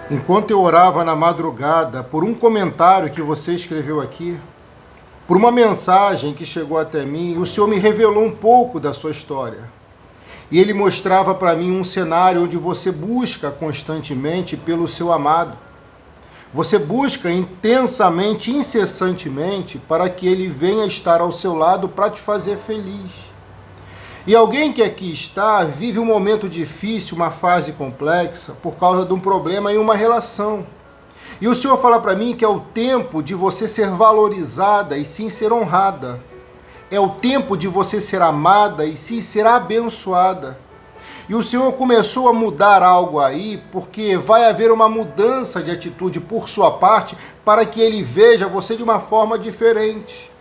Enquanto eu orava na madrugada por um comentário que você escreveu aqui, por uma mensagem que chegou até mim, o Senhor me revelou um pouco da sua história. E Ele mostrava para mim um cenário onde você busca constantemente pelo seu amado. Você busca intensamente, incessantemente, para que Ele venha estar ao seu lado para te fazer feliz. E alguém que aqui está vive um momento difícil, uma fase complexa, por causa de um problema em uma relação. E o Senhor fala para mim que é o tempo de você ser valorizada e sim ser honrada. É o tempo de você ser amada e sim ser abençoada. E o Senhor começou a mudar algo aí, porque vai haver uma mudança de atitude por sua parte, para que Ele veja você de uma forma diferente.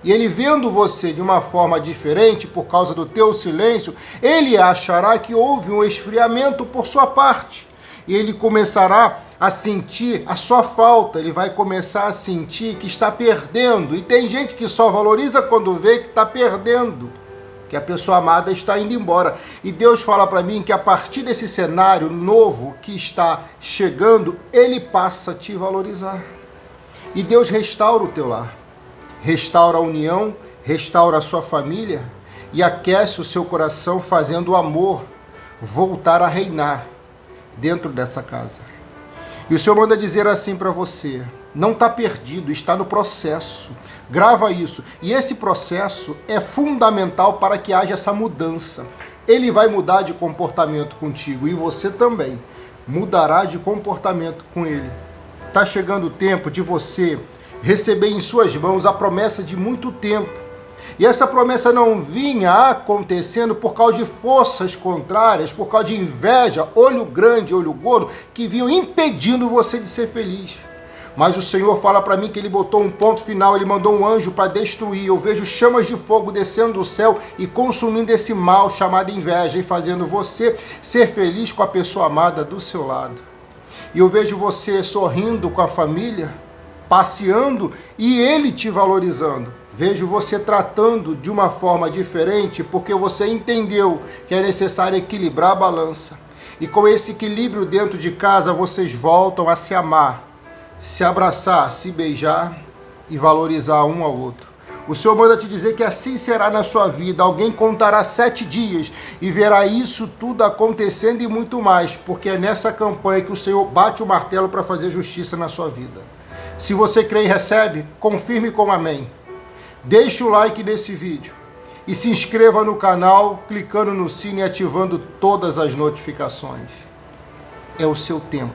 E Ele vendo você de uma forma diferente, por causa do teu silêncio, Ele achará que houve um esfriamento por sua parte. E Ele começará a sentir a sua falta, Ele vai começar a sentir que está perdendo. E tem gente que só valoriza quando vê que está perdendo, que a pessoa amada está indo embora. E Deus fala para mim que a partir desse cenário novo que está chegando, Ele passa a te valorizar. E Deus restaura o teu lar. Restaura a união, restaura a sua família e aquece o seu coração, fazendo o amor voltar a reinar dentro dessa casa. E o Senhor manda dizer assim para você: não está perdido, está no processo. Grava isso. E esse processo é fundamental para que haja essa mudança. Ele vai mudar de comportamento contigo e você também mudará de comportamento com ele. Está chegando o tempo de você receber em suas mãos a promessa de muito tempo. E essa promessa não vinha acontecendo por causa de forças contrárias, por causa de inveja, olho grande, olho gordo, que vinham impedindo você de ser feliz. Mas o Senhor fala para mim que Ele botou um ponto final, Ele mandou um anjo para destruir. Eu vejo chamas de fogo descendo do céu e consumindo esse mal chamado inveja e fazendo você ser feliz com a pessoa amada do seu lado. E eu vejo você sorrindo com a família, passeando e Ele te valorizando. Vejo você tratando de uma forma diferente porque você entendeu que é necessário equilibrar a balança. E com esse equilíbrio dentro de casa, vocês voltam a se amar, se abraçar, se beijar e valorizar um ao outro. O Senhor manda te dizer que assim será na sua vida. Alguém contará 7 dias e verá isso tudo acontecendo e muito mais, porque é nessa campanha que o Senhor bate o martelo para fazer justiça na sua vida. Se você crê e recebe, confirme com amém. Deixe o like nesse vídeo e se inscreva no canal, clicando no sino e ativando todas as notificações. É o seu tempo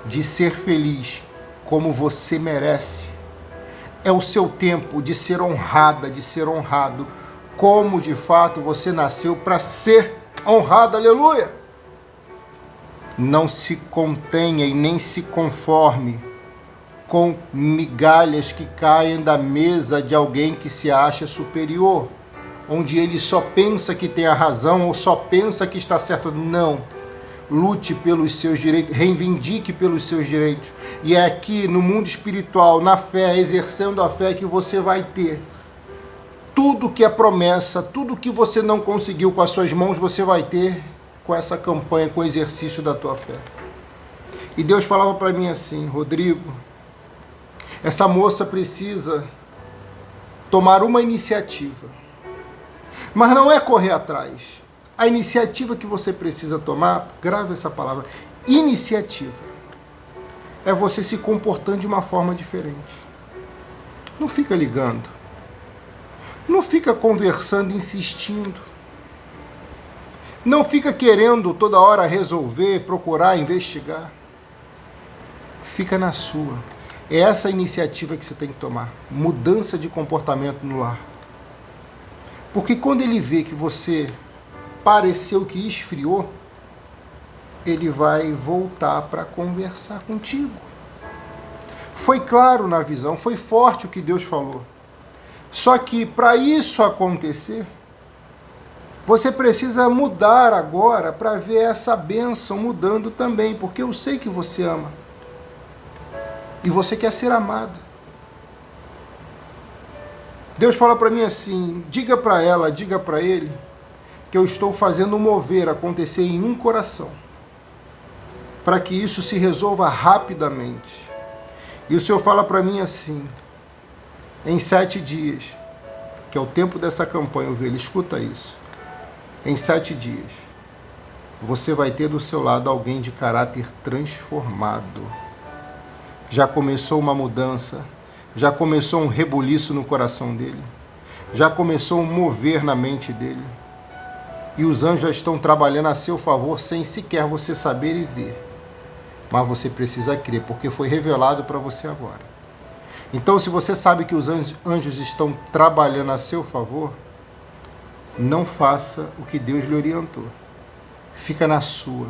de ser feliz como você merece. É o seu tempo de ser honrada, de ser honrado, como de fato você nasceu para ser honrado. Aleluia! Não se contenha e nem se conforme com migalhas que caem da mesa de alguém que se acha superior, onde ele só pensa que tem a razão ou só pensa que está certo. Não. Lute pelos seus direitos, reivindique pelos seus direitos. E é aqui no mundo espiritual, na fé, exercendo a fé, que você vai ter tudo que é promessa, tudo que você não conseguiu com as suas mãos, você vai ter com essa campanha, com o exercício da tua fé. E Deus falava para mim assim: Rodrigo, essa moça precisa tomar uma iniciativa, mas não é correr atrás. A iniciativa que você precisa tomar, grave essa palavra, iniciativa, é você se comportando de uma forma diferente. Não fica ligando, não fica conversando, insistindo, não fica querendo toda hora resolver, procurar, investigar. Fica na sua. É essa iniciativa que você tem que tomar. Mudança de comportamento no lar. Porque quando ele vê que você pareceu que esfriou, ele vai voltar para conversar contigo. Foi claro na visão, foi forte o que Deus falou. Só que para isso acontecer, você precisa mudar agora para ver essa bênção mudando também, porque eu sei que você ama. E você quer ser amado. Deus fala para mim assim: diga para ela, diga para ele, que eu estou fazendo mover acontecer em um coração. para que isso se resolva rapidamente. E o Senhor fala para mim assim, em 7 dias, que é o tempo dessa campanha, ovelha, escuta isso. Em 7 dias, você vai ter do seu lado alguém de caráter transformado. Já começou uma mudança, já começou um rebuliço no coração dele, já começou um mover na mente dele. E os anjos já estão trabalhando a seu favor sem sequer você saber e ver. Mas você precisa crer, porque foi revelado para você agora. Então, se você sabe que os anjos estão trabalhando a seu favor, não faça o que Deus lhe orientou. Fica na sua.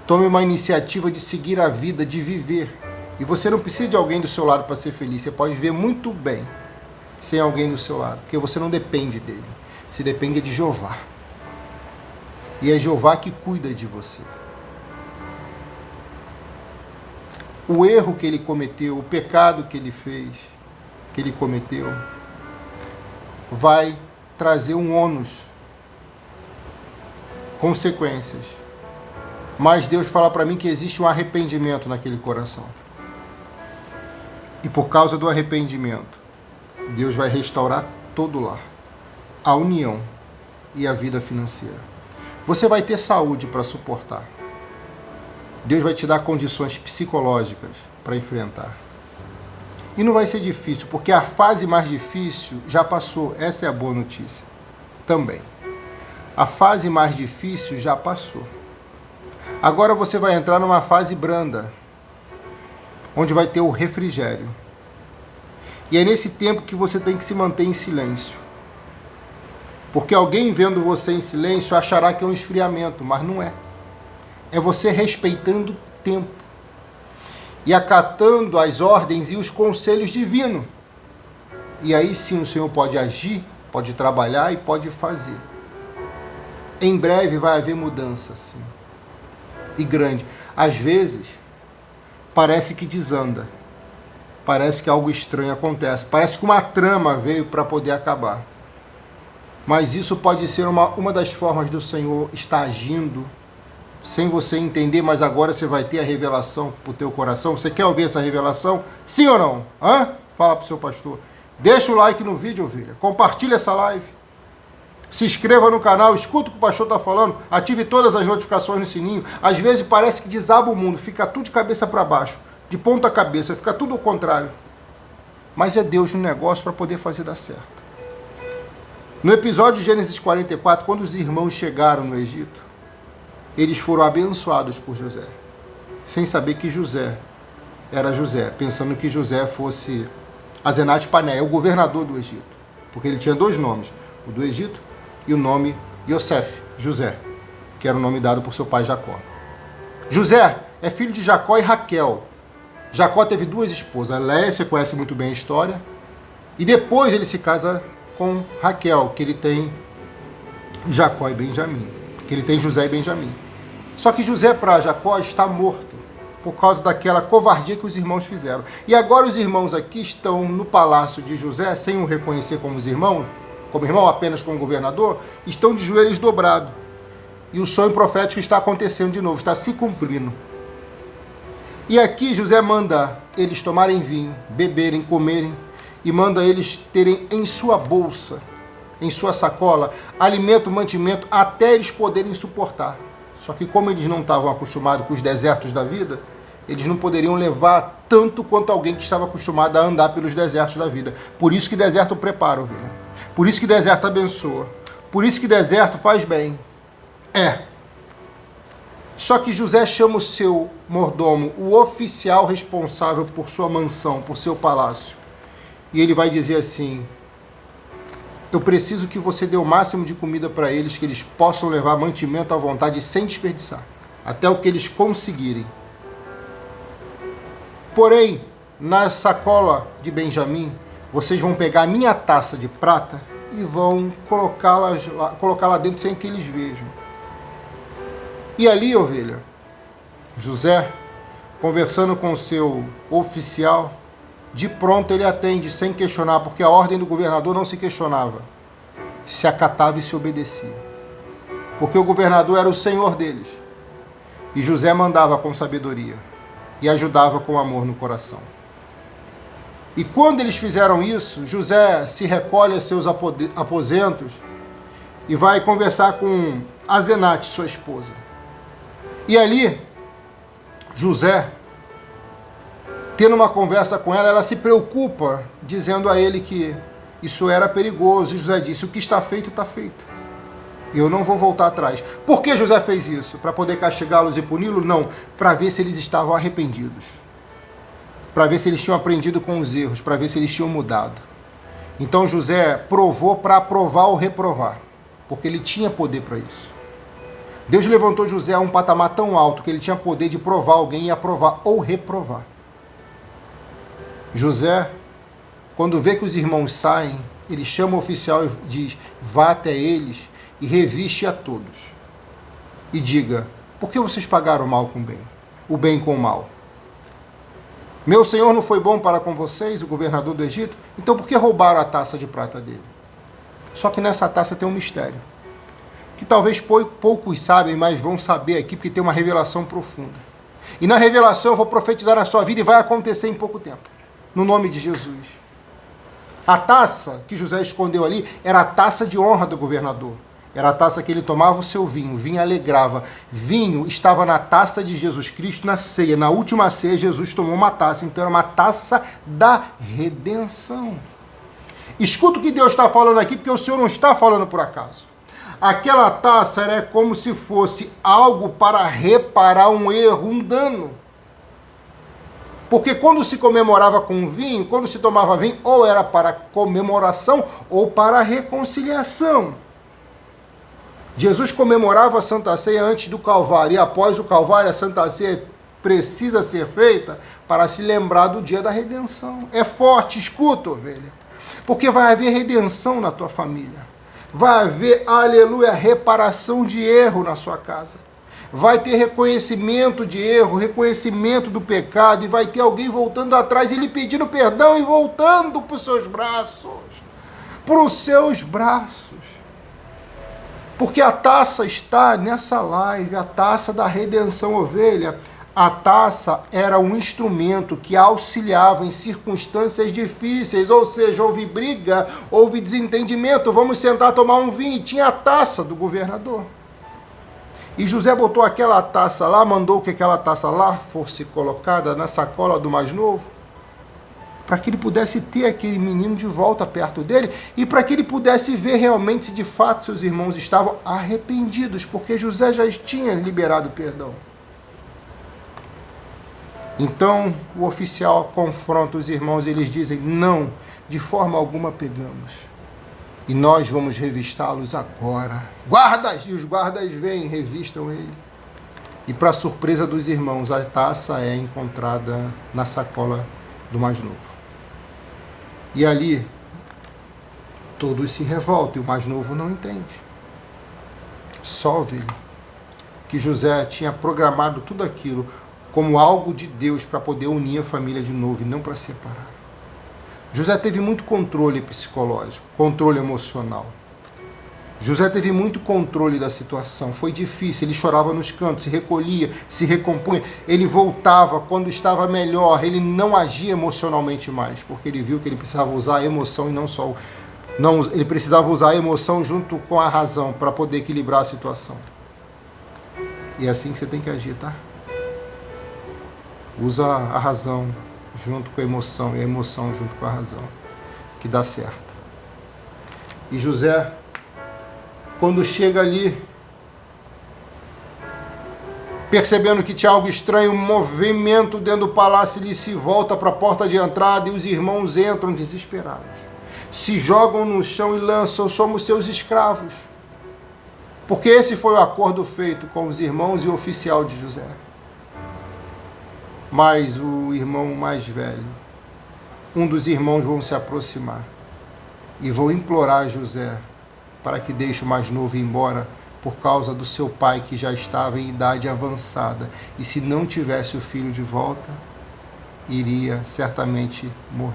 Tome uma iniciativa de seguir a vida, de viver. E você não precisa de alguém do seu lado para ser feliz. Você pode viver muito bem sem alguém do seu lado, porque você não depende dele. Você depende de Jeová. E é Jeová que cuida de você. O erro que ele cometeu, o pecado que ele fez, que ele cometeu, vai trazer um ônus, consequências. Mas Deus fala para mim que existe um arrependimento naquele coração. E por causa do arrependimento, Deus vai restaurar todo o lar, a união e a vida financeira. Você vai ter saúde para suportar. Deus vai te dar condições psicológicas para enfrentar. E não vai ser difícil, porque a fase mais difícil já passou. Essa é a boa notícia. Também. A fase mais difícil já passou. Agora você vai entrar numa fase branda, onde vai ter o refrigério. E é nesse tempo que você tem que se manter em silêncio. Porque alguém vendo você em silêncio achará que é um esfriamento, mas não é. É você respeitando o tempo e acatando as ordens e os conselhos divinos. E aí sim o Senhor pode agir, pode trabalhar e pode fazer. Em breve vai haver mudança, sim. E grande. Às vezes, parece que desanda. Parece que algo estranho acontece. Parece que uma trama veio para poder acabar. Mas isso pode ser uma das formas do Senhor estar agindo sem você entender, mas agora você vai ter a revelação para o teu coração. Você quer ouvir essa revelação? Sim ou não? Fala para o seu pastor. Deixa o like no vídeo, ovelha. Compartilha essa live. Se inscreva no canal, escuta o que o pastor está falando. Ative todas as notificações no sininho. Às vezes parece que desaba o mundo, fica tudo de cabeça para baixo, de ponta cabeça, fica tudo ao contrário. Mas é Deus no negócio para poder fazer dar certo. No episódio de Gênesis 44, quando os irmãos chegaram no Egito, eles foram abençoados por José, sem saber que José era José, pensando que José fosse Asenate Paneia, o governador do Egito, porque ele tinha 2 nomes, o do Egito e o nome Yosef, José, que era o nome dado por seu pai Jacó. José é filho de Jacó e Raquel. Jacó teve 2 esposas, Léia, você conhece muito bem a história, e depois ele se casa com Raquel, que ele tem Jacó e Benjamim, que ele tem José e Benjamim. Só que José para Jacó está morto, por causa daquela covardia que os irmãos fizeram. E agora os irmãos aqui estão no palácio de José, sem o reconhecer como irmão, apenas como governador, estão de joelhos dobrados. E o sonho profético está acontecendo de novo, está se cumprindo. E aqui José manda eles tomarem vinho, beberem, comerem, e manda eles terem em sua bolsa, em sua sacola, alimento, mantimento, até eles poderem suportar. Só que como eles não estavam acostumados com os desertos da vida, eles não poderiam levar tanto quanto alguém que estava acostumado a andar pelos desertos da vida. Por isso que deserto prepara, ovelha. Por isso que deserto abençoa. Por isso que deserto faz bem. Só que José chama o seu mordomo, o oficial responsável por sua mansão, por seu palácio. E ele vai dizer assim: eu preciso que você dê o máximo de comida para eles, que eles possam levar mantimento à vontade sem desperdiçar, até o que eles conseguirem. Porém, na sacola de Benjamim, vocês vão pegar a minha taça de prata e vão colocar lá dentro sem que eles vejam. E ali, ovelha, José, conversando com o seu oficial, de pronto ele atende sem questionar, porque a ordem do governador não se questionava, se acatava e se obedecia. Porque o governador era o senhor deles. E José mandava com sabedoria e ajudava com amor no coração. E quando eles fizeram isso, José se recolhe a seus aposentos e vai conversar com Asenate, sua esposa. E ali, José, tendo uma conversa com ela, ela se preocupa, dizendo a ele que isso era perigoso. E José disse: o que está feito, está feito. E eu não vou voltar atrás. Por que José fez isso? Para poder castigá-los e puni-los? Não. Para ver se eles estavam arrependidos. Para ver se eles tinham aprendido com os erros. Para ver se eles tinham mudado. Então José provou para aprovar ou reprovar. Porque ele tinha poder para isso. Deus levantou José a um patamar tão alto que ele tinha poder de provar alguém e aprovar ou reprovar. José, quando vê que os irmãos saem, ele chama o oficial e diz: vá até eles e reviste a todos. E diga: por que vocês pagaram o mal com o bem? O bem com o mal? Meu senhor não foi bom para com vocês, o governador do Egito? Então por que roubaram a taça de prata dele? Só que nessa taça tem um mistério, que talvez poucos sabem, mas vão saber aqui, porque tem uma revelação profunda. E na revelação eu vou profetizar na sua vida e vai acontecer em pouco tempo. No nome de Jesus. A taça que José escondeu ali era a taça de honra do governador. Era a taça que ele tomava o seu vinho. Vinho alegrava. Vinho estava na taça de Jesus Cristo na ceia. Na última ceia, Jesus tomou uma taça. Então era uma taça da redenção. Escuta o que Deus está falando aqui, porque o Senhor não está falando por acaso. Aquela taça era como se fosse algo para reparar um erro, um dano. Porque quando se comemorava com vinho, quando se tomava vinho, ou era para comemoração ou para reconciliação. Jesus comemorava a Santa Ceia antes do Calvário, e após o Calvário a Santa Ceia precisa ser feita para se lembrar do dia da redenção. É forte, escuta, ovelha. Porque vai haver redenção na tua família. Vai haver, aleluia, reparação de erro na sua casa. Vai ter reconhecimento de erro, reconhecimento do pecado, e vai ter alguém voltando atrás e lhe pedindo perdão e voltando para os seus braços. Para os seus braços. Porque a taça está nessa live, a taça da redenção, ovelha. A taça era um instrumento que auxiliava em circunstâncias difíceis, ou seja, houve briga, houve desentendimento, vamos sentar tomar um vinho, e tinha a taça do governador. E José botou aquela taça lá, mandou que aquela taça lá fosse colocada na sacola do mais novo, para que ele pudesse ter aquele menino de volta perto dele, e para que ele pudesse ver realmente se de fato seus irmãos estavam arrependidos, porque José já tinha liberado perdão. Então o oficial confronta os irmãos e eles dizem: não, de forma alguma pegamos. E nós vamos revistá-los agora. Guardas! E os guardas vêm e revistam ele. E para surpresa dos irmãos, a taça é encontrada na sacola do mais novo. E ali, todos se revoltam e o mais novo não entende. Só ovelha que José tinha programado tudo aquilo como algo de Deus para poder unir a família de novo e não para separar. José teve muito controle psicológico, controle emocional. José teve muito controle da situação, foi difícil, ele chorava nos cantos, se recolhia, se recompunha, ele voltava quando estava melhor, ele não agia emocionalmente mais, porque ele viu que ele precisava usar a emoção e não só ele precisava usar a emoção junto com a razão para poder equilibrar a situação. E é assim que você tem que agir, tá? Usa a razão junto com a emoção e a emoção junto com a razão, que dá certo. E José, quando chega ali, percebendo que tinha algo estranho, um movimento dentro do palácio, ele se volta para a porta de entrada e os irmãos entram desesperados. Se jogam no chão e lançam: somos seus escravos. Porque esse foi o acordo feito com os irmãos e o oficial de José. Mas o irmão mais velho, um dos irmãos, vão se aproximar e vão implorar José para que deixe o mais novo ir embora, por causa do seu pai que já estava em idade avançada, e se não tivesse o filho de volta, iria certamente morrer.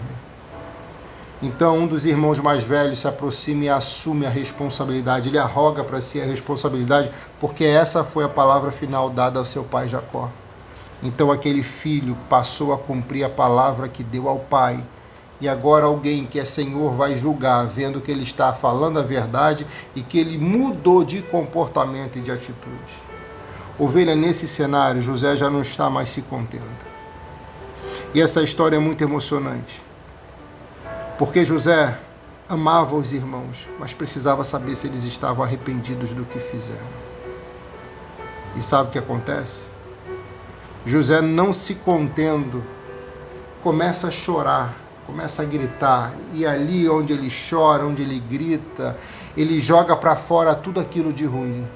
Então um dos irmãos mais velhos se aproxima e assume a responsabilidade. Ele arroga para si a responsabilidade, porque essa foi a palavra final dada ao seu pai Jacó. Então aquele filho passou a cumprir a palavra que deu ao pai. E agora alguém que é Senhor vai julgar, vendo que ele está falando a verdade e que ele mudou de comportamento e de atitude. Ovelha, nesse cenário, José já não está mais se contendo. E essa história é muito emocionante. Porque José amava os irmãos, mas precisava saber se eles estavam arrependidos do que fizeram. E sabe o que acontece? José, não se contendo, começa a chorar, começa a gritar. E ali onde ele chora, onde ele grita, ele joga para fora tudo aquilo de ruim.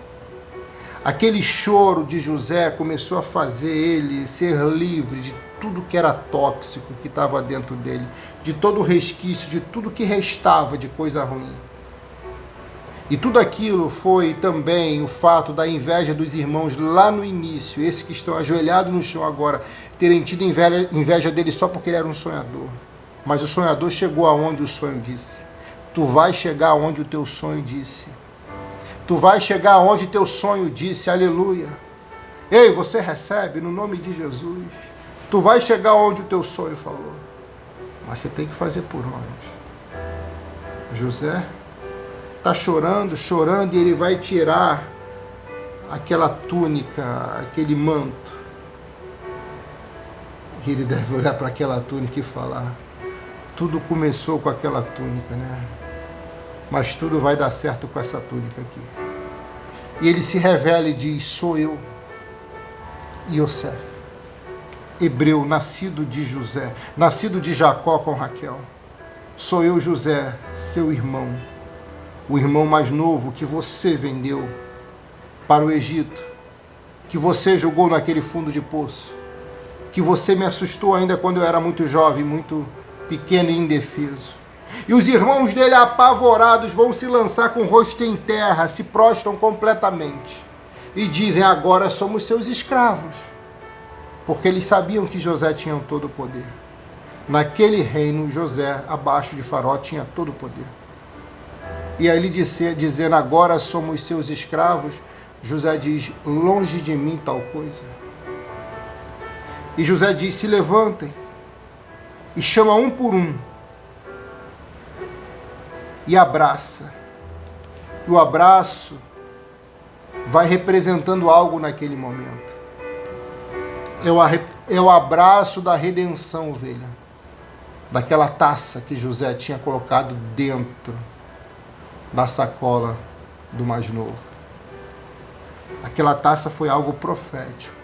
Aquele choro de José começou a fazer ele ser livre de tudo que era tóxico que estava dentro dele, de todo o resquício, de tudo que restava de coisa ruim. E tudo aquilo foi também o fato da inveja dos irmãos lá no início, esses que estão ajoelhados no chão agora, terem tido inveja dele só porque ele era um sonhador. Mas o sonhador chegou aonde o sonho disse. Tu vais chegar aonde o teu sonho disse. Tu vais chegar aonde teu sonho disse, aleluia. Ei, você recebe no nome de Jesus. Tu vais chegar onde o teu sonho falou. Mas você tem que fazer por onde? José está chorando, chorando, e ele vai tirar aquela túnica, aquele manto. E ele deve olhar para aquela túnica e falar, tudo começou com aquela túnica, né? Mas tudo vai dar certo com essa túnica aqui. E ele se revela e diz, sou eu, Iosef, hebreu, nascido de José, nascido de Jacó com Raquel. Sou eu, José, seu irmão, o irmão mais novo que você vendeu para o Egito, que você jogou naquele fundo de poço, que você me assustou ainda quando eu era muito jovem, muito pequeno e indefeso. E os irmãos dele, apavorados, vão se lançar com o rosto em terra, se prostram completamente e dizem, agora somos seus escravos. Porque eles sabiam que José tinha todo o poder. Naquele reino, José, abaixo de Faraó, tinha todo o poder. E aí ele dizendo, agora somos seus escravos, José diz, longe de mim tal coisa. E José diz, se levantem e chama um por um e abraça. E o abraço vai representando algo naquele momento. É o abraço da redenção, ovelha. Daquela taça que José tinha colocado dentro da sacola do mais novo. Aquela taça foi algo profético.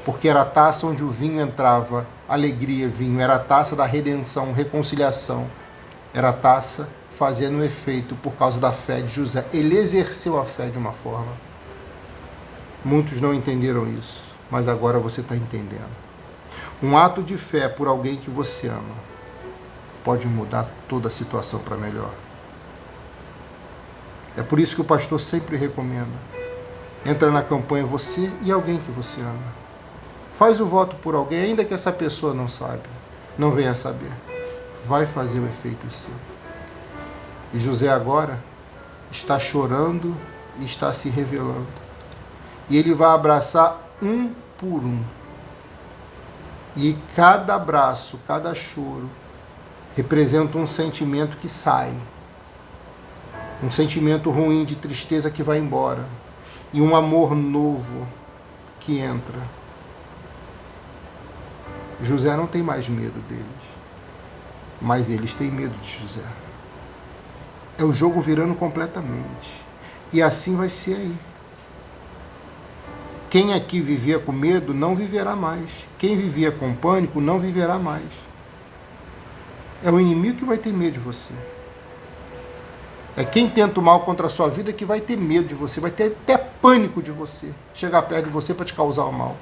Porque era a taça onde o vinho entrava, alegria, vinho. Era a taça da redenção, reconciliação. Era a taça fazendo efeito por causa da fé de José. Ele exerceu a fé de uma forma. Muitos não entenderam isso, mas agora você está entendendo. Um ato de fé por alguém que você ama pode mudar toda a situação para melhor. É por isso que o pastor sempre recomenda. Entra na campanha você e alguém que você ama. Faz o voto por alguém, ainda que essa pessoa não saiba, não venha saber. Vai fazer o efeito seu. E José agora está chorando e está se revelando. E ele vai abraçar um por um. E cada abraço, cada choro, representa um sentimento que sai. Um sentimento ruim de tristeza que vai embora. E um amor novo que entra. José não tem mais medo deles. Mas eles têm medo de José. É o jogo virando completamente. E assim vai ser aí. Quem aqui vivia com medo não viverá mais. Quem vivia com pânico não viverá mais. É o inimigo que vai ter medo de você. É quem tenta o mal contra a sua vida que vai ter medo de você, vai ter até pânico de você, chegar perto de você para te causar o mal.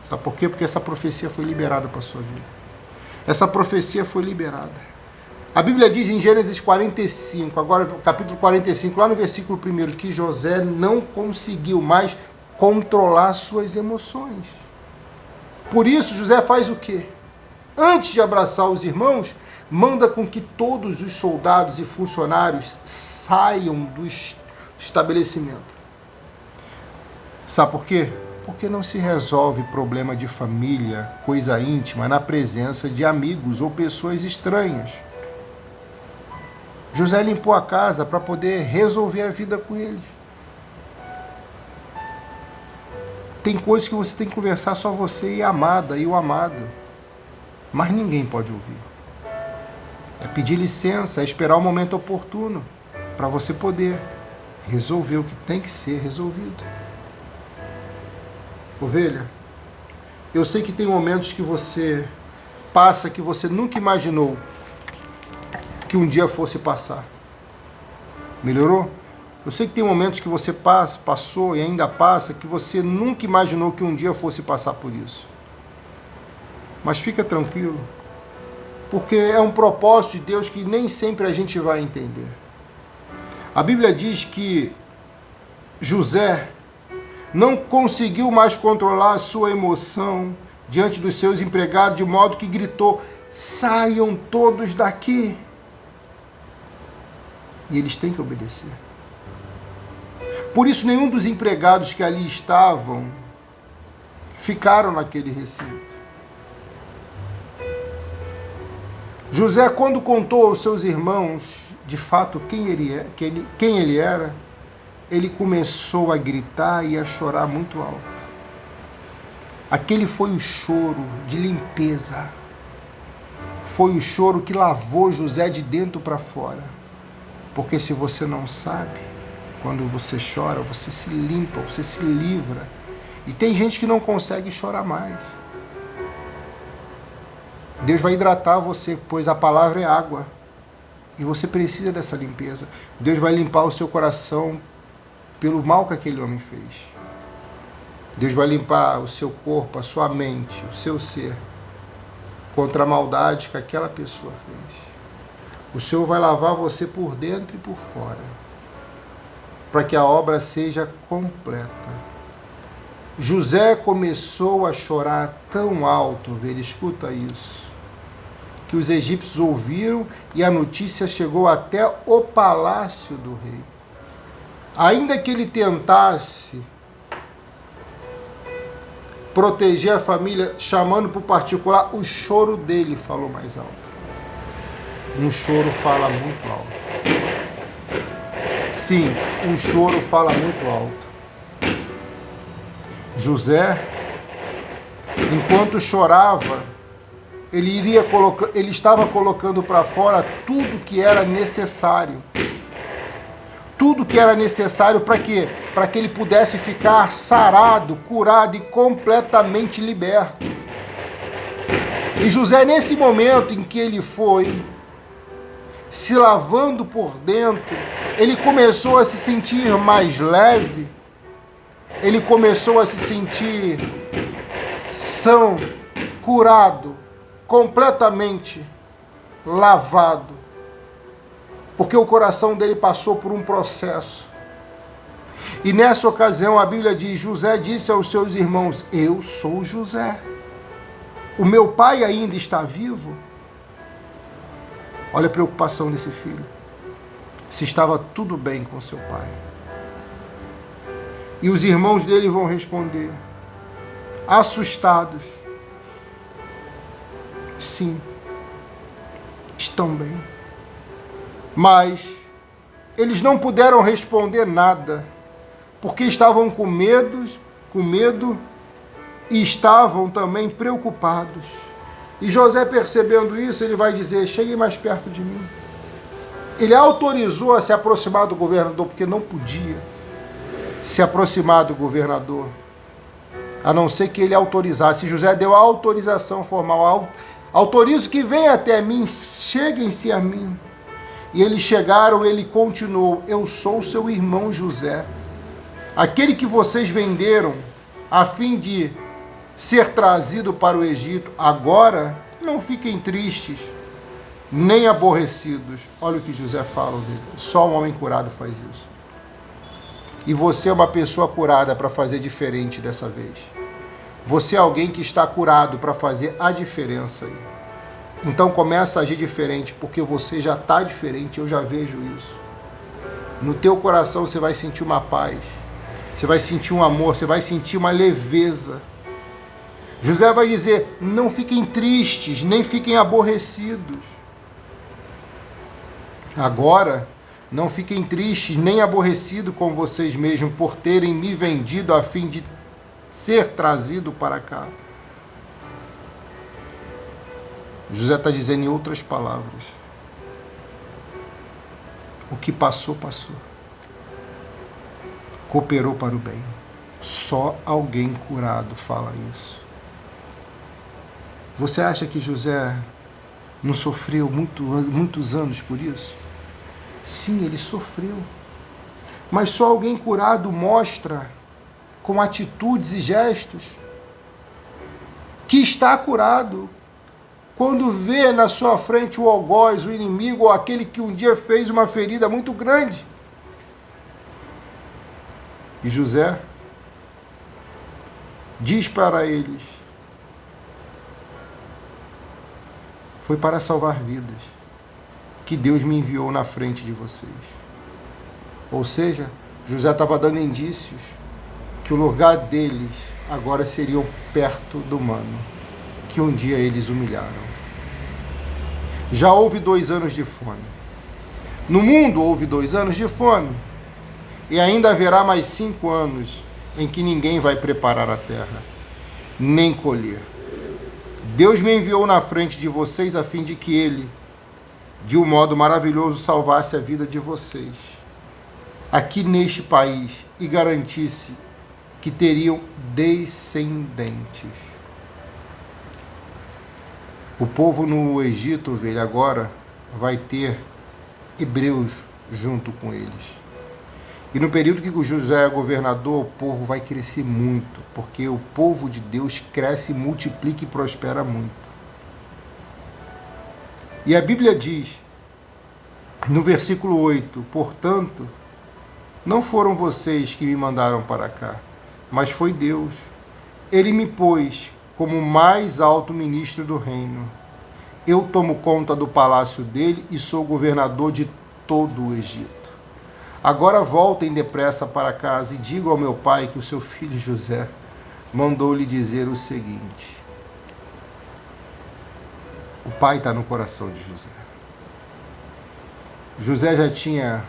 Sabe por quê? Porque essa profecia foi liberada para a sua vida. Essa profecia foi liberada. A Bíblia diz em Gênesis 45, agora capítulo 45, lá no versículo 1, que José não conseguiu mais controlar suas emoções. Por isso José faz o quê? Antes de abraçar os irmãos, manda com que todos os soldados e funcionários saiam do estabelecimento. Sabe por quê? Porque não se resolve problema de família, coisa íntima, na presença de amigos ou pessoas estranhas. José limpou a casa para poder resolver a vida com eles. Tem coisas que você tem que conversar só você e a amada e o amado. Mas ninguém pode ouvir. É pedir licença, é esperar o momento oportuno para você poder resolver o que tem que ser resolvido. Ovelha, eu sei que tem momentos que você passa que você nunca imaginou que um dia fosse passar. Melhorou? Eu sei que tem momentos que você passou e ainda passa que você nunca imaginou que um dia fosse passar por isso. Mas fica tranquilo, porque é um propósito de Deus que nem sempre a gente vai entender. A Bíblia diz que José não conseguiu mais controlar a sua emoção diante dos seus empregados, de modo que gritou: saiam todos daqui. E eles têm que obedecer. Por isso, nenhum dos empregados que ali estavam ficaram naquele recinto. José, quando contou aos seus irmãos, de fato, quem ele era, ele começou a gritar e a chorar muito alto. Aquele foi o choro de limpeza. Foi o choro que lavou José de dentro para fora. Porque se você não sabe, quando você chora, você se limpa, você se livra. E tem gente que não consegue chorar mais. Deus vai hidratar você, pois a palavra é água. E você precisa dessa limpeza. Deus vai limpar o seu coração pelo mal que aquele homem fez. Deus vai limpar o seu corpo, a sua mente, o seu ser, contra a maldade que aquela pessoa fez. O Senhor vai lavar você por dentro e por fora, para que a obra seja completa. José começou a chorar tão alto, velho, escuta isso, que os egípcios ouviram e a notícia chegou até o palácio do rei. Ainda que ele tentasse proteger a família, chamando para o particular, o choro dele falou mais alto. Um choro fala muito alto. Sim, um choro fala muito alto. José, enquanto chorava, ele estava colocando para fora tudo que era necessário. Tudo que era necessário para quê? Para que ele pudesse ficar sarado, curado e completamente liberto. E José, nesse momento em que ele foi se lavando por dentro, ele começou a se sentir mais leve, ele começou a se sentir são, curado, completamente lavado, porque o coração dele passou por um processo. E nessa ocasião a Bíblia diz: José disse aos seus irmãos: eu sou José, o meu pai ainda está vivo? Olha a preocupação desse filho, se estava tudo bem com seu pai. E os irmãos dele vão responder, assustados: sim, estão bem. Mas eles não puderam responder nada, porque estavam com medo e estavam também preocupados. E José, percebendo isso, ele vai dizer: cheguem mais perto de mim. Ele autorizou a se aproximar do governador, porque não podia se aproximar do governador, a não ser que ele autorizasse. José deu a autorização formal: autorizo que venha até mim, cheguem-se a mim. E eles chegaram, ele continuou: eu sou seu irmão José, aquele que vocês venderam a fim de ser trazido para o Egito. Agora não fiquem tristes, nem aborrecidos. Olha o que José fala dele: só um homem curado faz isso. E você é uma pessoa curada para fazer diferente dessa vez. Você é alguém que está curado para fazer a diferença aí. Então começa a agir diferente, porque você já está diferente, eu já vejo isso. No teu coração você vai sentir uma paz, você vai sentir um amor, você vai sentir uma leveza. José vai dizer, não fiquem tristes, nem fiquem aborrecidos. Agora, não fiquem tristes nem aborrecidos com vocês mesmos por terem me vendido a fim de ser trazido para cá. José está dizendo em outras palavras, o que passou, passou. Cooperou para o bem. Só alguém curado fala isso. Você acha que José não sofreu muitos anos por isso? Sim, ele sofreu. Mas só alguém curado mostra, com atitudes e gestos, que está curado. Quando vê na sua frente o algoz, o inimigo, ou aquele que um dia fez uma ferida muito grande. E José diz para eles, foi para salvar vidas que Deus me enviou na frente de vocês. Ou seja, José estava dando indícios que o lugar deles agora seriam perto do mano, que um dia eles humilharam. Já houve 2 anos de fome. No mundo houve 2 anos de fome. E ainda haverá mais 5 anos em que ninguém vai preparar a terra, nem colher. Deus me enviou na frente de vocês a fim de que Ele, de um modo maravilhoso, salvasse a vida de vocês, aqui neste país, e garantisse que teriam descendentes. O povo no Egito, ovelha, agora vai ter hebreus junto com eles. E no período que José é governador, o povo vai crescer muito, porque o povo de Deus cresce, multiplica e prospera muito. E a Bíblia diz, no versículo 8, portanto, não foram vocês que me mandaram para cá, mas foi Deus. Ele me pôs como mais alto ministro do reino. Eu tomo conta do palácio dele e sou governador de todo o Egito. Agora voltem depressa para casa e digam ao meu pai que o seu filho José mandou-lhe dizer o seguinte. O pai está no coração de José. José já tinha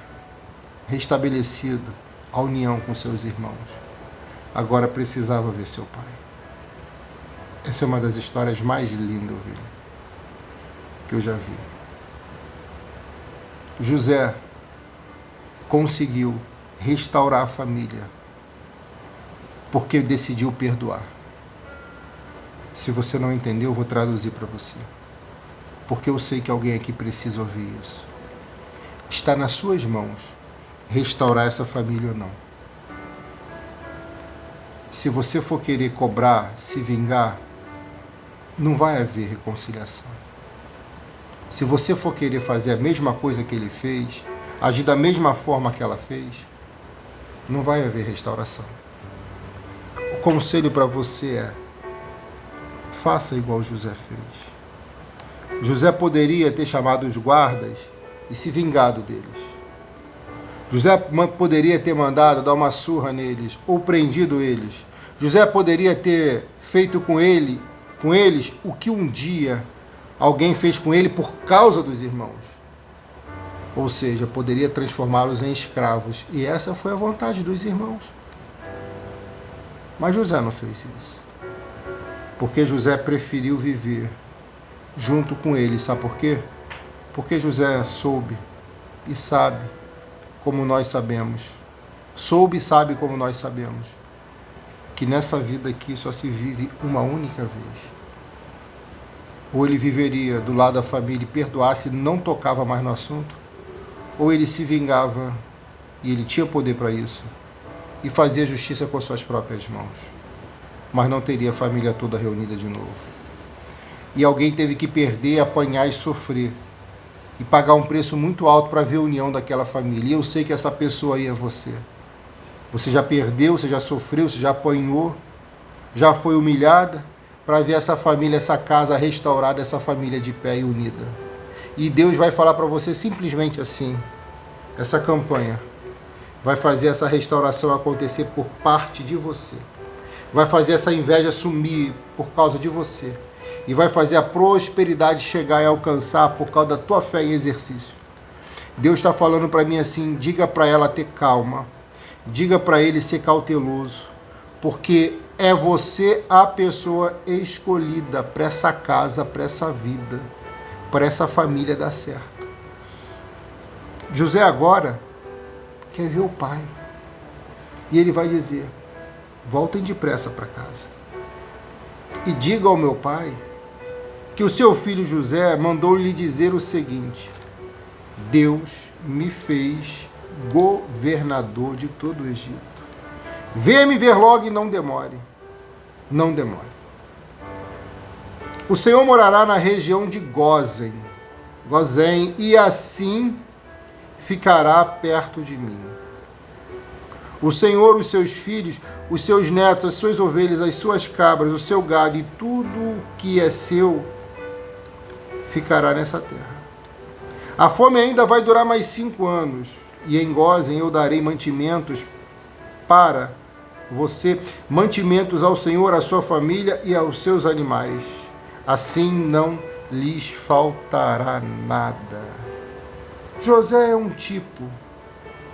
restabelecido a união com seus irmãos. Agora precisava ver seu pai. Essa é uma das histórias mais lindas, ovelha, que eu já vi. José conseguiu restaurar a família porque decidiu perdoar. Se você não entendeu, eu vou traduzir para você, porque eu sei que alguém aqui precisa ouvir isso. Está nas suas mãos restaurar essa família ou não. Se você for querer cobrar, se vingar, não vai haver reconciliação. Se você for querer fazer a mesma coisa que ele fez, agir da mesma forma que ela fez, não vai haver restauração. O conselho para você é, faça igual José fez. José poderia ter chamado os guardas e se vingado deles. José poderia ter mandado dar uma surra neles ou prendido eles. José poderia ter feito com eles o que um dia alguém fez com ele por causa dos irmãos. Ou seja, poderia transformá-los em escravos. E essa foi a vontade dos irmãos. Mas José não fez isso. Porque José preferiu viver junto com eles. Sabe por quê? Porque José soube e sabe como nós sabemos. Soube e sabe como nós sabemos. Que nessa vida aqui só se vive uma única vez. Ou ele viveria do lado da família e perdoasse e não tocava mais no assunto, ou ele se vingava, e ele tinha poder para isso, e fazia justiça com suas próprias mãos, mas não teria a família toda reunida de novo. E alguém teve que perder, apanhar e sofrer, e pagar um preço muito alto para ver a união daquela família. E eu sei que essa pessoa aí é você. Você já perdeu, você já sofreu, você já apanhou, já foi humilhada, para ver essa família, essa casa restaurada, essa família de pé e unida. E Deus vai falar para você simplesmente assim: essa campanha vai fazer essa restauração acontecer por parte de você. Vai fazer essa inveja sumir por causa de você. E vai fazer a prosperidade chegar e alcançar por causa da tua fé em exercício. Deus está falando para mim assim: diga para ela ter calma. Diga para ele ser cauteloso. Porque é você a pessoa escolhida para essa casa, para essa vida, para essa família dar certo. José agora quer ver o pai. E ele vai dizer: voltem depressa para casa. E diga ao meu pai que o seu filho José mandou lhe dizer o seguinte: Deus me fez governador de todo o Egito. Venha me ver logo e não demore. Não demore. O Senhor morará na região de Gósen, e assim ficará perto de mim. O Senhor, os seus filhos, os seus netos, as suas ovelhas, as suas cabras, o seu gado e tudo o que é seu ficará nessa terra. A fome ainda vai durar mais 5 anos, e em Gósen eu darei mantimentos para você, mantimentos ao Senhor, à sua família e aos seus animais. Assim não lhes faltará nada. José é um tipo.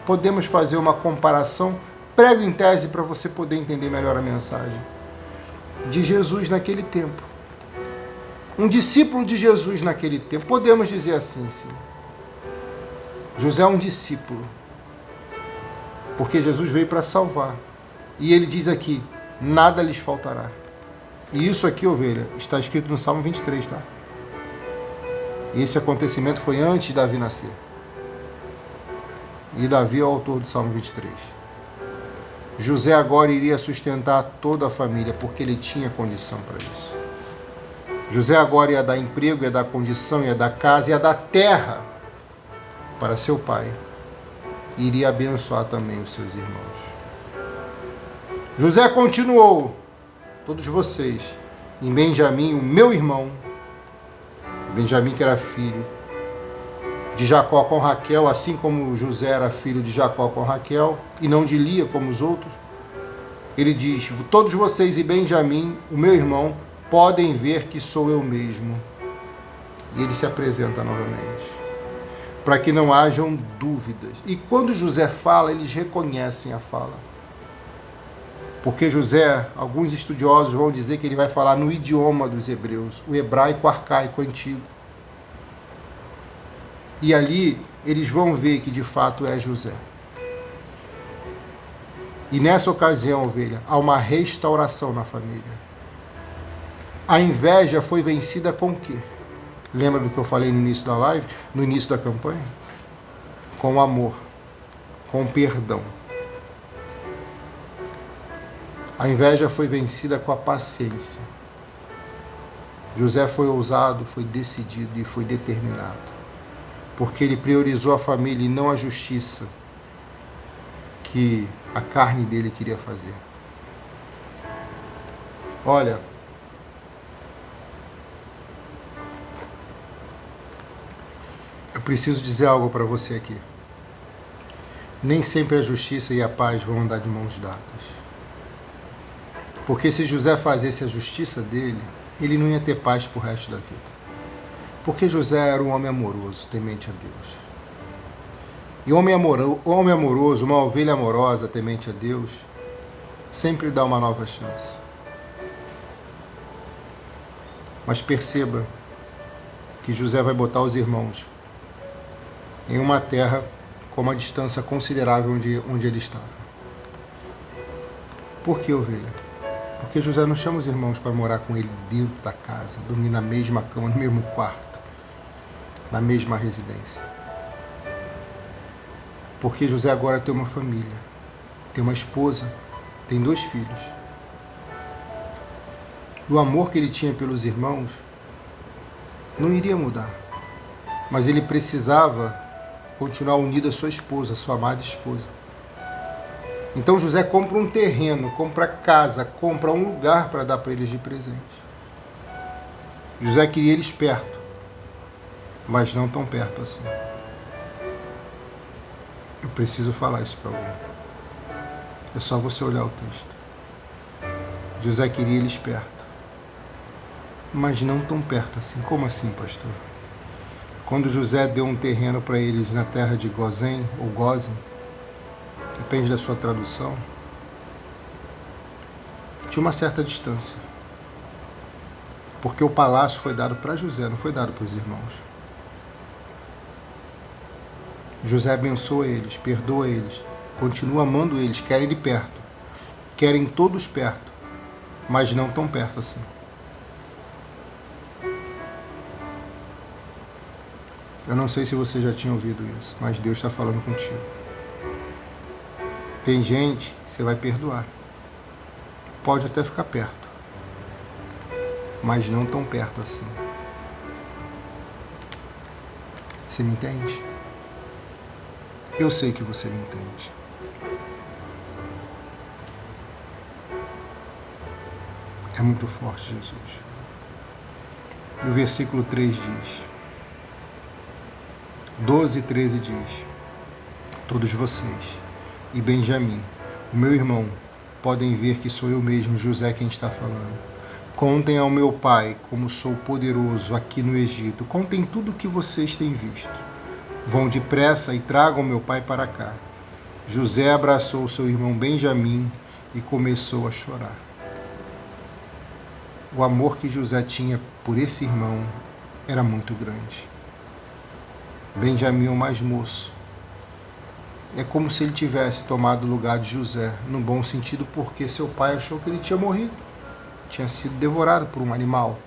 Podemos fazer uma comparação, prego em tese para você poder entender melhor a mensagem, de Jesus naquele tempo. Um discípulo de Jesus naquele tempo. Podemos dizer assim, sim. José é um discípulo. Porque Jesus veio para salvar. E ele diz aqui: nada lhes faltará. E isso aqui, ovelha, está escrito no Salmo 23, tá? E esse acontecimento foi antes de Davi nascer. E Davi é o autor do Salmo 23. José agora iria sustentar toda a família, porque ele tinha condição para isso. José agora ia dar emprego, ia dar condição, ia dar casa, ia dar terra para seu pai. E iria abençoar também os seus irmãos. José continuou: todos vocês, em Benjamim, o meu irmão, Benjamim que era filho de Jacó com Raquel, assim como José era filho de Jacó com Raquel, e não de Lia como os outros, ele diz: todos vocês e Benjamim, o meu irmão, podem ver que sou eu mesmo. E ele se apresenta novamente, para que não hajam dúvidas. E quando José fala, eles reconhecem a fala. Porque José, alguns estudiosos vão dizer que ele vai falar no idioma dos hebreus, o hebraico arcaico antigo. E ali eles vão ver que de fato é José. E nessa ocasião, ovelha, há uma restauração na família. A inveja foi vencida com o quê? Lembra do que eu falei no início da live, no início da campanha? Com amor, com perdão. A inveja foi vencida com a paciência. José foi ousado, foi decidido e foi determinado. Porque ele priorizou a família e não a justiça que a carne dele queria fazer. Olha, eu preciso dizer algo para você aqui. Nem sempre a justiça e a paz vão andar de mãos dadas. Porque se José fizesse a justiça dele, ele não ia ter paz pro resto da vida. Porque José era um homem amoroso, temente a Deus. E homem amoroso, uma ovelha amorosa, temente a Deus, sempre dá uma nova chance. Mas perceba que José vai botar os irmãos em uma terra com uma distância considerável onde ele estava. Por que, ovelha? Porque José não chama os irmãos para morar com ele dentro da casa, dormir na mesma cama, no mesmo quarto, na mesma residência. Porque José agora tem uma família, tem uma esposa, tem 2 filhos. O amor que ele tinha pelos irmãos não iria mudar, mas ele precisava continuar unido à sua esposa, à sua amada esposa. Então José compra um terreno, compra casa, compra um lugar para dar para eles de presente. José queria eles perto, mas não tão perto assim. Eu preciso falar isso para alguém. É só você olhar o texto. José queria eles perto, mas não tão perto assim. Como assim, pastor? Quando José deu um terreno para eles na terra de Gozém, ou Gósen, depende da sua tradução, tinha uma certa distância. Porque o palácio foi dado para José, não foi dado para os irmãos. José abençoa eles, perdoa eles, continua amando eles, querem ele perto, querem todos perto, mas não tão perto assim. Eu não sei se você já tinha ouvido isso, mas Deus está falando contigo. Tem gente que você vai perdoar, pode até ficar perto, mas não tão perto assim. Você me entende? Eu sei que você me entende. É muito forte, Jesus. E o versículo 3 diz, 12 e 13 diz, todos vocês e Benjamim, o meu irmão, podem ver que sou eu mesmo, José, quem está falando. Contem ao meu pai como sou poderoso aqui no Egito. Contem tudo o que vocês têm visto. Vão depressa e tragam meu pai para cá. José abraçou seu irmão Benjamim e começou a chorar. O amor que José tinha por esse irmão era muito grande. Benjamim, o mais moço, é como se ele tivesse tomado o lugar de José, no bom sentido, porque seu pai achou que ele tinha morrido, tinha sido devorado por um animal.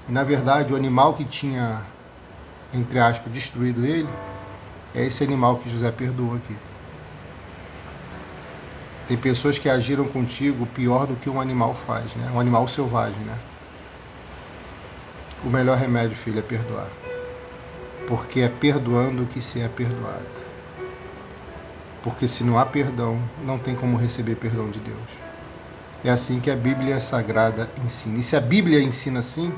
E, na verdade, o animal que tinha, entre aspas, destruído ele, é esse animal que José perdoa aqui. Tem pessoas que agiram contigo pior do que um animal faz, né? Um animal selvagem, né? O melhor remédio, filho, é perdoar. Porque é perdoando que se é perdoado. Porque se não há perdão, não tem como receber perdão de Deus. É assim que a Bíblia Sagrada ensina. E se a Bíblia ensina assim,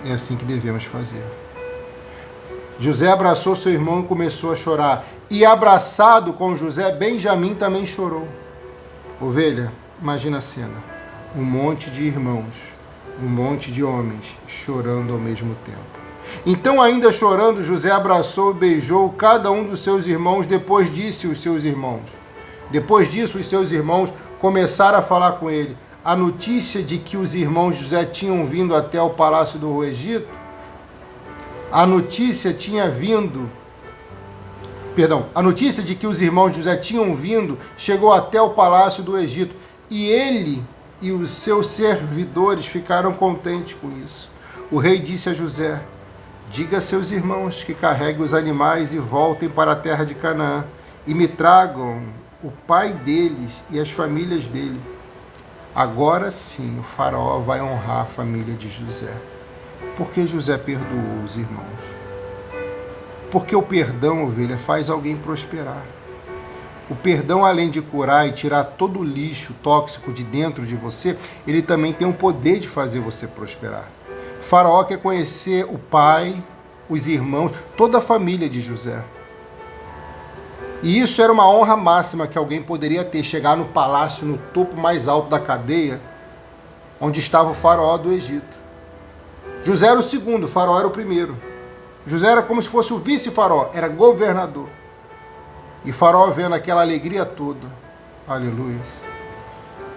é assim que devemos fazer. José abraçou seu irmão e começou a chorar. E abraçado com José, Benjamim também chorou. Ovelha, imagina a cena. Um monte de irmãos, um monte de homens chorando ao mesmo tempo. Então, ainda chorando, José abraçou e beijou cada um dos seus irmãos. Depois disso, os seus irmãos começaram a falar com ele. A notícia de que os irmãos de José tinham vindo até o palácio do Egito, a notícia de que os irmãos de José tinham vindo chegou até o palácio do Egito. E ele e os seus servidores ficaram contentes com isso. O rei disse a José: diga a seus irmãos que carreguem os animais e voltem para a terra de Canaã e me tragam o pai deles e as famílias dele. Agora sim o faraó vai honrar a família de José. Porque José perdoou os irmãos. Porque o perdão, ovelha, faz alguém prosperar. O perdão, além de curar e tirar todo o lixo tóxico de dentro de você, ele também tem o poder de fazer você prosperar. O faraó quer conhecer o pai, os irmãos, toda a família de José. E isso era uma honra máxima que alguém poderia ter, chegar no palácio, no topo mais alto da cadeia, onde estava o faraó do Egito. José era o segundo, o faraó era o primeiro. José era como se fosse o vice-faraó, era governador. E faraó, vendo aquela alegria toda, aleluia,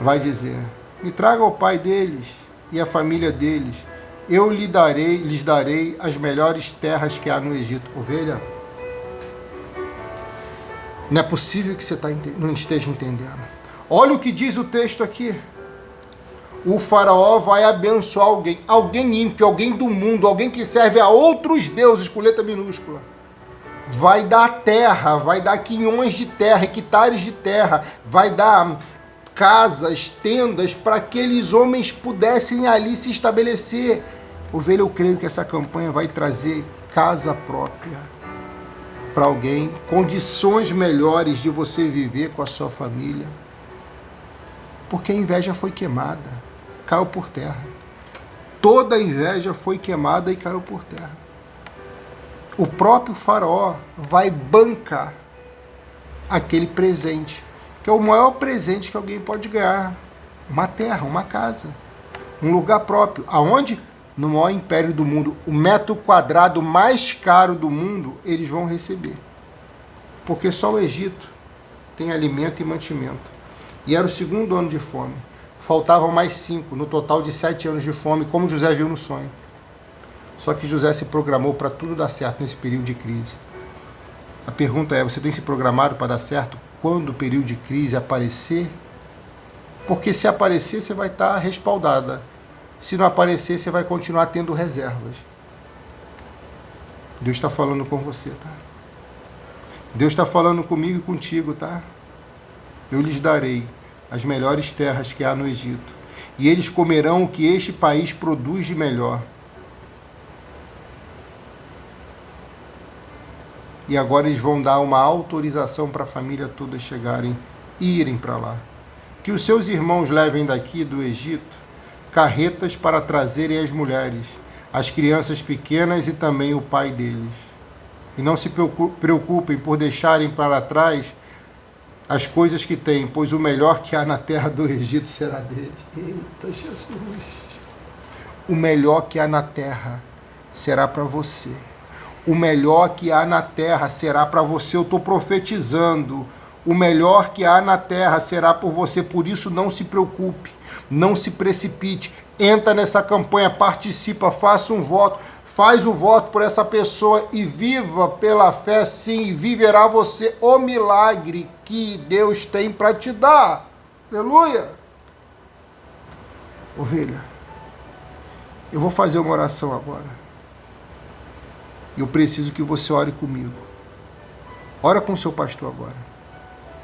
vai dizer: me traga o pai deles e a família deles, eu lhes darei as melhores terras que há no Egito. Ovelha, não é possível que você não esteja entendendo. Olha o que diz o texto aqui. O faraó vai abençoar alguém ímpio, alguém do mundo, alguém que serve a outros deuses, com letra minúscula. Vai dar terra, vai dar quinhões de terra, hectares de terra, vai dar casas, tendas, para que aqueles homens pudessem ali se estabelecer. Ovelha, eu creio que essa campanha vai trazer casa própria para alguém, condições melhores de você viver com a sua família. Porque a inveja foi queimada, caiu por terra. toda a inveja foi queimada e caiu por terra. O próprio faraó vai bancar aquele presente, que é o maior presente que alguém pode ganhar. Uma terra, uma casa, um lugar próprio. Aonde? No maior império do mundo. O metro quadrado mais caro do mundo, eles vão receber. Porque só o Egito tem alimento e mantimento. E era o segundo ano de fome. Faltavam mais 5, no total de 7 anos de fome, como José viu no sonho. Só que José se programou para tudo dar certo nesse período de crise. A pergunta é, você tem se programado para dar certo quando o período de crise aparecer? Porque se aparecer, você vai estar respaldada. Se não aparecer, você vai continuar tendo reservas. Deus está falando com você, tá? Deus está falando comigo e contigo, tá? Eu lhes darei as melhores terras que há no Egito, e eles comerão o que este país produz de melhor. E agora eles vão dar uma autorização para a família toda chegarem e irem para lá. Que os seus irmãos levem daqui do Egito carretas para trazerem as mulheres, as crianças pequenas e também o pai deles. E não se preocupem por deixarem para trás as coisas que têm, pois o melhor que há na terra do Egito será deles. Eita, Jesus! O melhor que há na terra será para você. O melhor que há na terra será para você. Eu estou profetizando. O melhor que há na terra será por você. Por isso, não se preocupe. Não se precipite. Entra nessa campanha, participa, faça um voto. Faz o voto por essa pessoa e viva pela fé, sim. E viverá você o milagre que Deus tem para te dar. Aleluia! Ovelha, eu vou fazer uma oração agora. Eu preciso que você ore comigo. Ora com o seu pastor agora.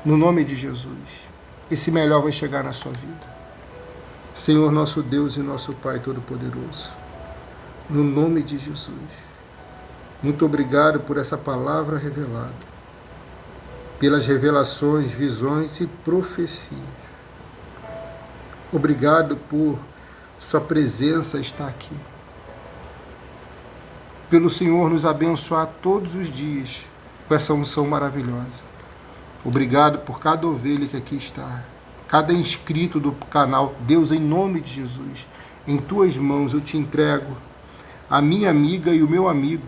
No nome de Jesus. Esse melhor vai chegar na sua vida. Senhor nosso Deus e nosso Pai Todo-Poderoso. No nome de Jesus. Muito obrigado por essa palavra revelada. Pelas revelações, visões e profecias. Obrigado por sua presença estar aqui. Pelo Senhor nos abençoar todos os dias com essa unção maravilhosa. Obrigado por cada ovelha que aqui está, cada inscrito do canal. Deus, em nome de Jesus, em tuas mãos eu te entrego a minha amiga e o meu amigo.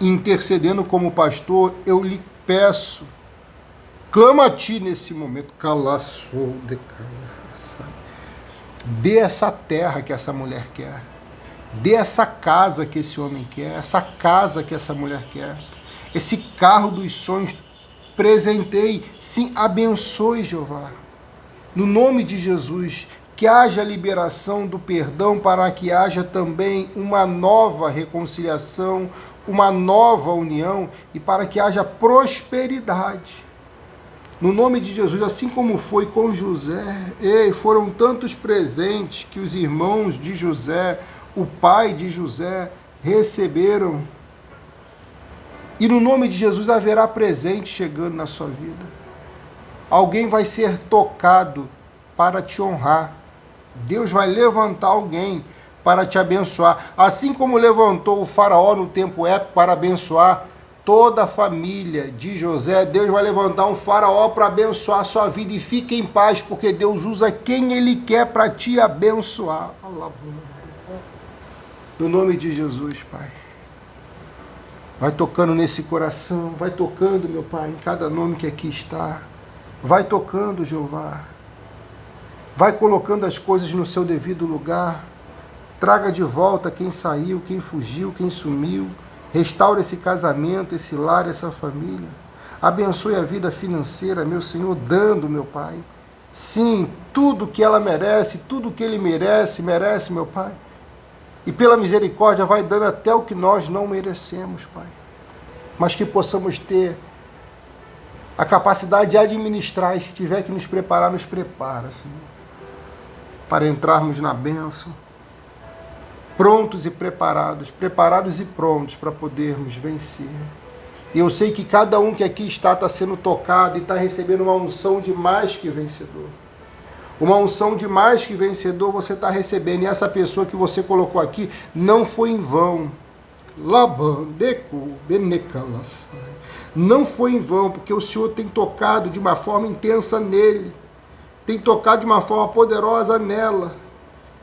Intercedendo como pastor, eu lhe peço, clamo a ti nesse momento, dê essa terra que essa mulher quer. Dê essa casa que esse homem quer, essa casa que essa mulher quer, esse carro dos sonhos, presentei, sim, abençoe, Jeová. No nome de Jesus, que haja liberação do perdão para que haja também uma nova reconciliação, uma nova união e para que haja prosperidade. No nome de Jesus, assim como foi com José, foram tantos presentes que os irmãos de José, o pai de José, receberam. E no nome de Jesus haverá presente chegando na sua vida. Alguém vai ser tocado para te honrar. Deus vai levantar alguém para te abençoar. Assim como levantou o faraó no tempo épico para abençoar toda a família de José, Deus vai levantar um faraó para abençoar a sua vida. E fique em paz, porque Deus usa quem Ele quer para te abençoar. No nome de Jesus, Pai. Vai tocando nesse coração, vai tocando, meu Pai, em cada nome que aqui está. Vai tocando, Jeová. Vai colocando as coisas no seu devido lugar. Traga de volta quem saiu, quem fugiu, quem sumiu. Restaure esse casamento, esse lar, essa família. Abençoe a vida financeira, meu Senhor, dando, meu Pai. Sim, tudo que ela merece, tudo que ele merece, meu Pai. E pela misericórdia vai dando até o que nós não merecemos, Pai. Mas que possamos ter a capacidade de administrar, e se tiver que nos preparar, nos prepara, Senhor. Para entrarmos na bênção, prontos e preparados e prontos para podermos vencer. E eu sei que cada um que aqui está sendo tocado e está recebendo uma unção de mais que vencedor. Uma unção de mais que vencedor você está recebendo. E essa pessoa que você colocou aqui não foi em vão. Não foi em vão, porque o Senhor tem tocado de uma forma intensa nele. Tem tocado de uma forma poderosa nela.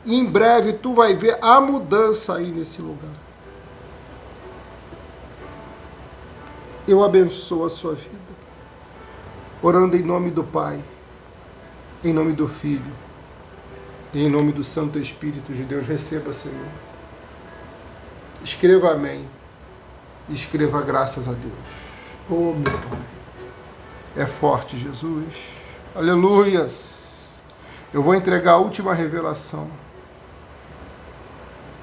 E em breve tu vai ver a mudança aí nesse lugar. Eu abençoo a sua vida. Orando em nome do Pai, em nome do Filho, e em nome do Santo Espírito de Deus. Receba, Senhor. Escreva amém. Escreva graças a Deus. Oh, meu Pai. É forte, Jesus. Aleluias. Eu vou entregar a última revelação.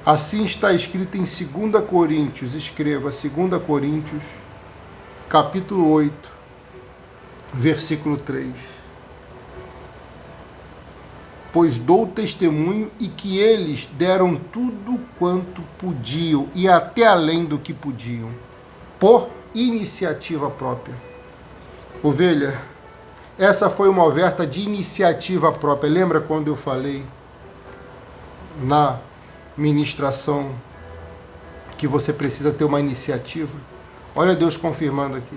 Assim está escrito em 2 Coríntios. Escreva 2 Coríntios, capítulo 8, versículo 3. Pois dou testemunho e que eles deram tudo quanto podiam e até além do que podiam, por iniciativa própria. Ovelha, essa foi uma oferta de iniciativa própria. Lembra quando eu falei na ministração que você precisa ter uma iniciativa? Olha Deus confirmando aqui.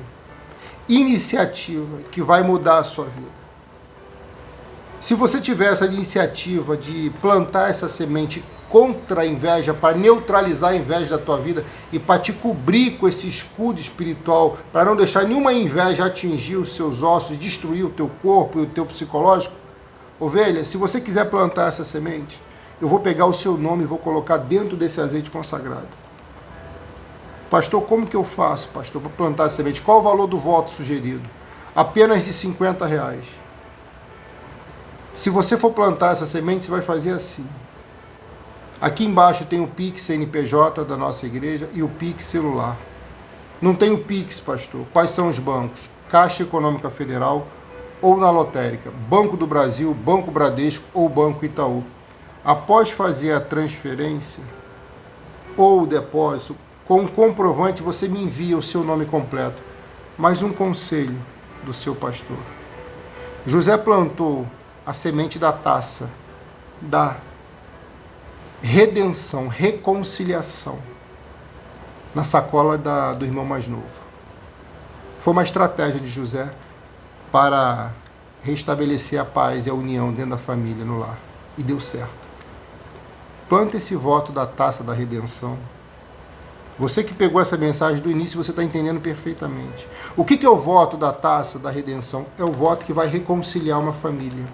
Iniciativa que vai mudar a sua vida. Se você tiver essa iniciativa de plantar essa semente contra a inveja, para neutralizar a inveja da tua vida e para te cobrir com esse escudo espiritual, para não deixar nenhuma inveja atingir os seus ossos, destruir o teu corpo e o teu psicológico, ovelha, se você quiser plantar essa semente, eu vou pegar o seu nome e vou colocar dentro desse azeite consagrado. Pastor, como que eu faço, pastor, para plantar essa semente? Qual o valor do voto sugerido? Apenas de R$50. Se você for plantar essa semente, você vai fazer assim. Aqui embaixo tem o Pix CNPJ da nossa igreja e o Pix celular. Não tem o Pix, pastor. Quais são os bancos? Caixa Econômica Federal ou na lotérica? Banco do Brasil, Banco Bradesco ou Banco Itaú. Após fazer a transferência ou o depósito, com o comprovante você me envia o seu nome completo. Mais um conselho do seu pastor. José plantou a semente da taça, da redenção, reconciliação, na sacola do irmão mais novo. Foi uma estratégia de José para restabelecer a paz e a união dentro da família, no lar. E deu certo. Planta esse voto da taça da redenção. Você que pegou essa mensagem do início, você está entendendo perfeitamente. O que é o voto da taça da redenção? É o voto que vai reconciliar uma família.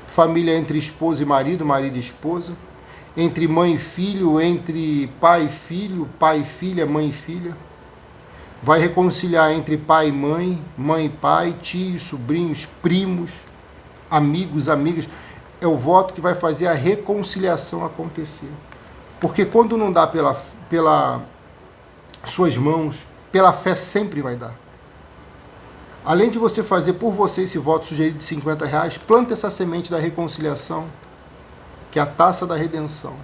Família entre esposa e marido e esposa, entre mãe e filho, entre pai e filho, pai e filha, mãe e filha. Vai reconciliar entre pai e mãe e pai, tios, sobrinhos, primos, amigos, amigas. É o voto que vai fazer a reconciliação acontecer. Porque quando não dá pelas suas mãos, pela fé sempre vai dar. Além de você fazer por você esse voto sugerido de R$50, planta essa semente da reconciliação, que é a taça da redenção,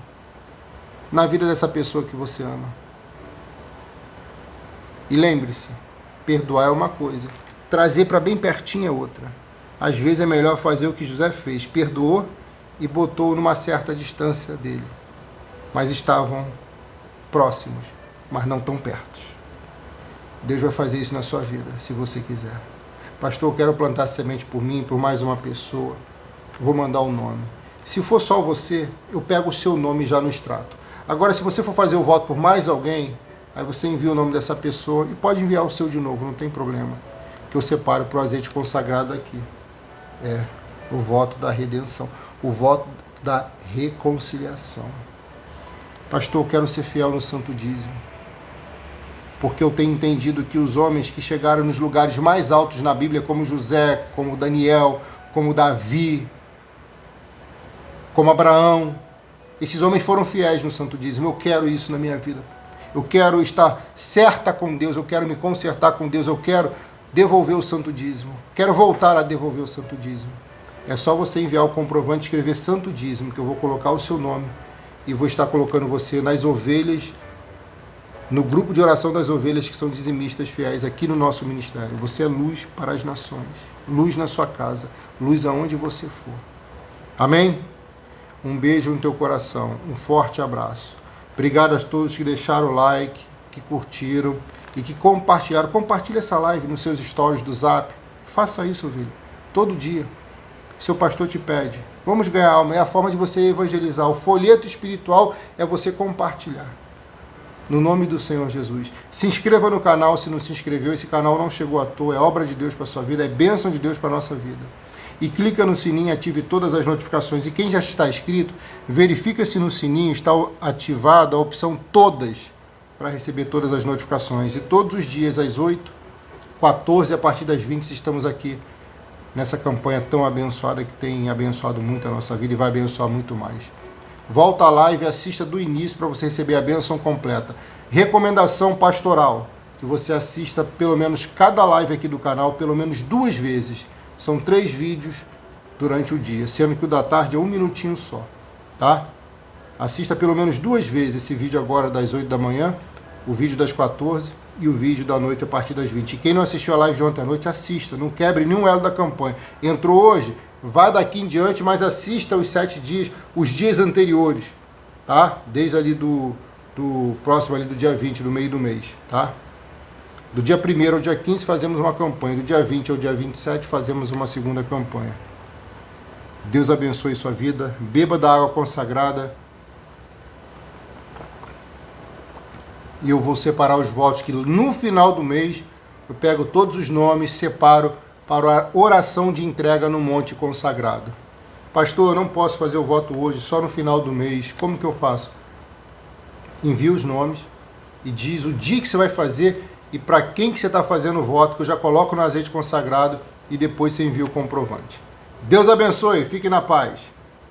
na vida dessa pessoa que você ama. E lembre-se, perdoar é uma coisa, trazer para bem pertinho é outra. Às vezes é melhor fazer o que José fez, perdoou e botou numa certa distância dele, mas estavam próximos, mas não tão perto. Deus vai fazer isso na sua vida, se você quiser. Pastor, eu quero plantar semente por mim, por mais uma pessoa. Vou mandar o nome. Se for só você, eu pego o seu nome já no extrato. Agora, se você for fazer o voto por mais alguém, aí você envia o nome dessa pessoa e pode enviar o seu de novo, não tem problema. Que eu separo para o azeite consagrado aqui. É o voto da redenção, o voto da reconciliação. Pastor, eu quero ser fiel no santo dízimo. Porque eu tenho entendido que os homens que chegaram nos lugares mais altos na Bíblia, como José, como Daniel, como Davi, como Abraão, esses homens foram fiéis no santo dízimo. Eu quero isso na minha vida. Eu quero estar certa com Deus, eu quero me consertar com Deus, eu quero devolver o santo dízimo. Quero voltar a devolver o santo dízimo. É só você enviar o comprovante, escrever santo dízimo, que eu vou colocar o seu nome e vou estar colocando você nas ovelhas no grupo de oração das ovelhas que são dizimistas fiéis aqui no nosso ministério. Você é luz para as nações, luz na sua casa, luz aonde você for. Amém? Um beijo no teu coração, um forte abraço. Obrigado a todos que deixaram o like, que curtiram e que compartilharam. Compartilhe essa live nos seus stories do Zap. Faça isso, filho, todo dia. Seu pastor te pede. Vamos ganhar alma, é a forma de você evangelizar. O folheto espiritual é você compartilhar. No nome do Senhor Jesus. Se inscreva no canal se não se inscreveu. Esse canal não chegou à toa. É obra de Deus para a sua vida. É bênção de Deus para a nossa vida. E clica no sininho e ative todas as notificações. E quem já está inscrito, verifica se no sininho está ativado a opção todas para receber todas as notificações. E todos os dias, às 8, 14, a partir das 20, estamos aqui nessa campanha tão abençoada que tem abençoado muito a nossa vida e vai abençoar muito mais. Volta à live e assista do início para você receber a bênção completa. Recomendação pastoral, que você assista pelo menos cada live aqui do canal, pelo menos 2 vezes. São 3 vídeos durante o dia, sendo que o da tarde é 1 minutinho só, tá? Assista pelo menos 2 vezes esse vídeo agora das 8 da manhã, o vídeo das 14 e o vídeo da noite a partir das 20. E quem não assistiu a live de ontem à noite, assista, não quebre nenhum elo da campanha. Entrou hoje, vai daqui em diante, mas assista os 7 dias, os dias anteriores, tá? Desde ali do próximo ali do dia 20, do meio do mês, tá? Do dia 1º ao dia 15 fazemos uma campanha, do dia 20 ao dia 27 fazemos uma segunda campanha. Deus abençoe sua vida, beba da água consagrada. E eu vou separar os votos que no final do mês eu pego todos os nomes, separo para a oração de entrega no Monte Consagrado. Pastor, eu não posso fazer o voto hoje, só no final do mês. Como que eu faço? Envia os nomes e diz o dia que você vai fazer e para quem que você está fazendo o voto, que eu já coloco no azeite consagrado e depois você envia o comprovante. Deus abençoe, fique na paz.